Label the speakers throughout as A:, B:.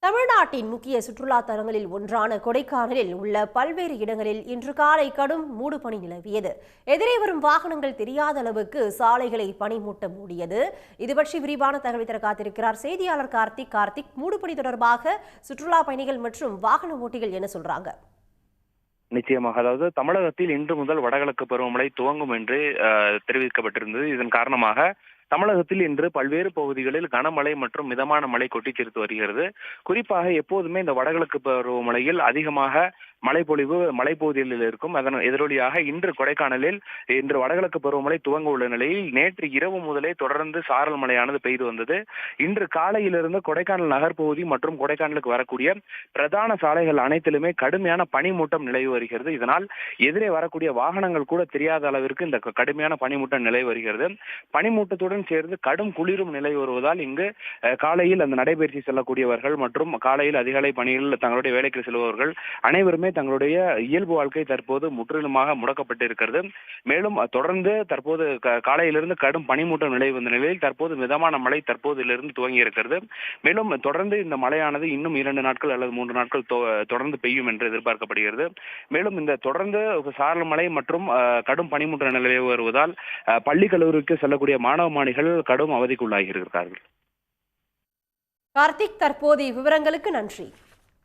A: தமிழ்நாட்டின் முக்கிய சுற்றுலா தலங்களில் ஒன்றான கொடைக்கானலில் உள்ள பல்வேறு இடங்களில் இன்று காலை கடும் மூடுபனி நிலவியது. எதிரே வரும் வாகனங்கள் தெரியாத அளவுக்கு சாலைகளை பனிமூட்ட மூடியது. இது பற்றி விரிவான தகவல் தர காத்திருக்கிறார் செய்தியாளர் கார்த்திக். மூடுபனி தொடர்பாக சுற்றுலா பயணிகள் மற்றும் வாகன ஓட்டிகள் என்ன சொல்றாங்க?
B: நிச்சயமாக. அதாவது தமிழகத்தில் இன்று முதல் வடகிழக்கு பருவமழை துவங்கும் என்று தெரிவிக்கப்பட்டிருந்தது. இதன் காரணமாக தமிழகத்தில் இன்று பல்வேறு பகுதிகளில் கனமழை மற்றும் மிதமான மழை கொட்டித் தீர்த்து வருகிறது. குறிப்பாக எப்போதுமே இந்த வடகிழக்கு பருவமழையில் அதிகமாக மலைப்பகுதிகளில் இருக்கும். அதன் எதிரொலியாக இன்று கொடைக்கானலில் இன்று வடகிழக்கு பருவமழை துவங்க உள்ள நிலையில் நேற்று இரவு முதலே தொடர்ந்து சாரல் மழையானது பெய்து வந்தது. இன்று காலையிலிருந்து கொடைக்கானல் நகர்பகுதி மற்றும் கொடைக்கானலுக்கு வரக்கூடிய பிரதான சாலைகள் அனைத்திலுமே கடுமையான பனிமூட்டம் நிலவி வருகிறது. இதனால் எதிரே வரக்கூடிய வாகனங்கள் கூட தெரியாத அளவிற்கு இந்த கடுமையான பனிமூட்டம் நிலவி வருகிறது. பனிமூட்டத்துடன் சேர்ந்து கடும் குளிரும் நிலவி வருவதால் இங்கு காலையில் அந்த நடைபயிற்சி செல்லக்கூடியவர்கள் மற்றும் காலையில் அதிகாலை பணியில் தங்களுடைய வேலைக்கு செல்பவர்கள் அனைவருமே தங்களுடைய இயல்பு வாழ்க்கை தற்போது முற்றிலுமாக முடக்கப்பட்டிருக்கிறது. மேலும் தொடர்ந்து தற்போது காலையிலிருந்து கடும் பனிமூட்டம் நிலவி வந்த நிலையில் தற்போது மிதமான மழை தற்போதிலிருந்து துவங்கி இருக்கிறது. மேலும் தொடர்ந்து இந்த மழையானது இன்னும் 2 நாட்கள் அல்லது 3 நாட்கள் தொடர்ந்து பெய்யும் என்று எதிர்பார்க்கப்படுகிறது. மேலும் இந்த தொடர்ந்து சாரல் மழை மற்றும் கடும் பனிமூட்டம் நிலவி வருவதால் பள்ளி கல்லூரிக்கு செல்லக்கூடிய மாணவ மாணவிகள் கடும் அவதிக்குள்ளாகி இருக்கிறார்கள்.
A: கார்த்திக், தற்போதைய விவரங்களுக்கு நன்றி.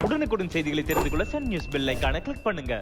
C: உடனுக்குடன் செய்திகளை தெரிந்து கொள்ள சன் நியூஸ் பெல் ஐகானை கிளிக் பண்ணுங்க.